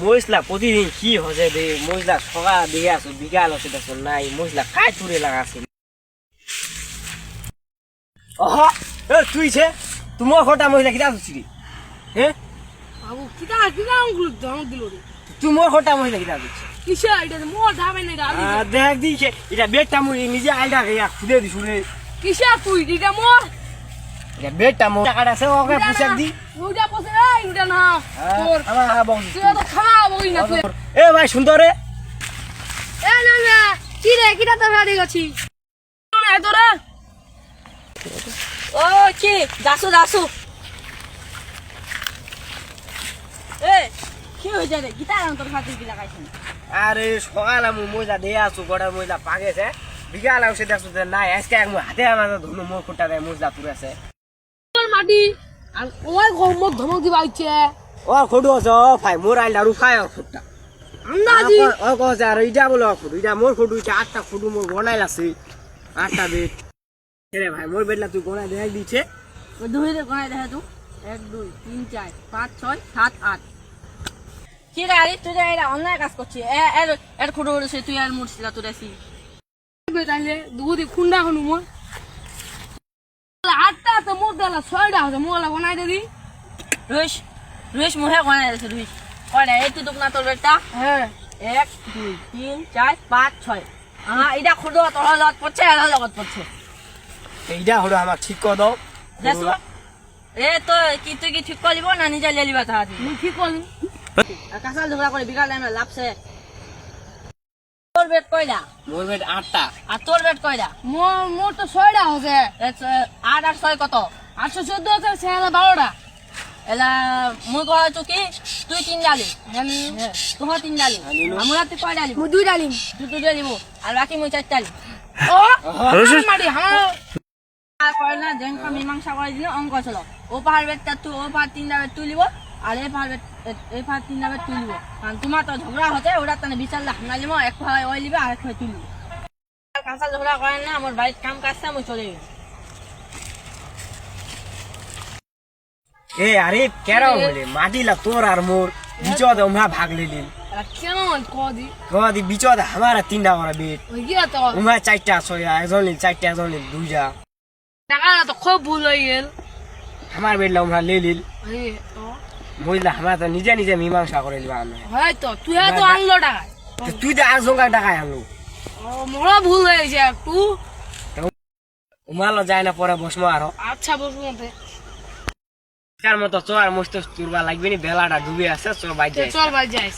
মহিলা প্রতিদিন কি হচ্ছে দে মহিলা সকাল দিয়ে আসো বিকাল হচ্ছে দেখো নাই মহিলা খাই তুলে লাগাছে অহ তুই ছে তোমার ঘরটা মহিলা কিনা দিচ্ছি হ্যাঁ বাবু কিটা কিটা আঙ্গুল দাম দিল রে তুই মোর ঘরটা মহিলা কিনা দিচ্ছি কিসে এটা মোর ধাবে না গালি দেখ দিছে এটা বেডটা মুই নিজে আইডা গিয়া খুলে দিছু রে কিসে তুই এটা মোর এটা বেডটা মোর টাকাটা আছে ওকে পোশাক দি ওইটা পছন্দ এই ওইটা না তোর আমার বল তুই তো খাওয়াবই না তুই এ ভাই সুন্দর রে এ না না কি রে কিটা তো গাড়ি গছি না তোরা ও কি যাসু যাসু এ কি হই যায় রে কিটা তোর খাতির কি লাগাইছিস আরে সকাল আমি মহিলা দিয়ে আসু গড়ার মহিলা পাগেছে বিকাল আসে দেখছো যে নাই আজকে এক হাতে আমার ধুনো মোর খুঁটা দেয় মহিলা তুলে আছে মাটি আর ওই ঘমক ধমক দিবা আইছে ও খুঁটু আছে ও ভাই মোর আইলা রুফায় খুঁটা আন্দাজি ও কছে আর ইটা বলো খুঁটু ইটা মোর খুঁটু ইটা 8টা খুঁটু মোর গনাইল আছে 8টা বেড রে ভাই মোর বেডলা তুই গনাই দেখাই দিছে দুই রে গনাই দেখা তুই 1 2 3 4 5 6 7 8 কি রে আরে তুই এটা অন্যায় কাজ করছিস এর খুঁড়ো উড়েছে তুই আর মুড়ছিলা তোর আসি বেটাইলে দুদি খুন্ডা হনু মোর 8টা তো মোর দেলা 6টা আছে মোলা গনাই দেদি রুইশ রুইশ মোহে গনাই দেছে রুইশ কয়টা এই তুই না তোর বেটা হ্যাঁ 1 2 3 4 5 6 এটা খুঁড়ো তোর লগত পড়ছে আর লগত পড়ছে এইটা হলো আমার ঠিক করে দাও দেখো এ তো কি তুই কি ঠিক করলিব না নিজে লেলিবা তাহাতি মুই ঠিক করলি কাঁচা ঝগড়া করে বিকাল টাইমে লাভছে তোর বেট কয়টা মোর বেড 8টা আর তোর বেট কয়টা মোর তো 6টা হচ্ছে 8 আর 6 কত 814 আছে 12টা এলা মুই কয় তো কি তুই 3 ডালি তুই 3 ডালি আমরা তুই কয় ডালি মুই 2 ডালি তুই ডালিব আর বাকি মুই 4 ডালি ও মাটি হ্যাঁ কয় না জেনকা মীমাংসা করে দিলে অঙ্ক ছিল ও পাহাড় বেটটা তুই ও পাহাড় 3টা বেট তুলিব আর এই পাহাড় 3টা বেট তুলিব কারণ তোমার তো ঝগড়া হচ্ছে ওটা তানে বিচার হামলালিব এক ভাই ওই লিবে আর এক ভাই তুলিব কাঁচা ঝগড়া করেন না আমার বাড়ির কাম কাজটা আমি চলে গেল এ আরে কেরাও বলে মাটিলা তোর আর মোর বিচদ আমরা ভাগ লিলিন কেন কদি কদি বিচদ আমার 3টা করে বেড ওই গিয়া তো উমা 4টা 6টা একজন লিন 4টা একজন লিন 2টা টাকা তো খুব ভুল হয়ে গেল আমার বেডলা আমরা লিলিল এই তো মহিলা আমরা তো নিজে নিজে মীমাংসা করে লিবা আমরা হয়তো তুই তো আনলো টাকা তুই তো আর জঙ্গা টাকা আনলো ও মোরা ভুল হয়েছে একটু উমালো যায় না পরে বসমো আরো আচ্ছা বসবো মতে তার মতো চোর মস্ত তুরবা লাগবে নি বেলাটা ডুবে আছে চল বাইরে চল বাই যাইস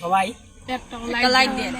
সবাই একটা লাইক দিয়ে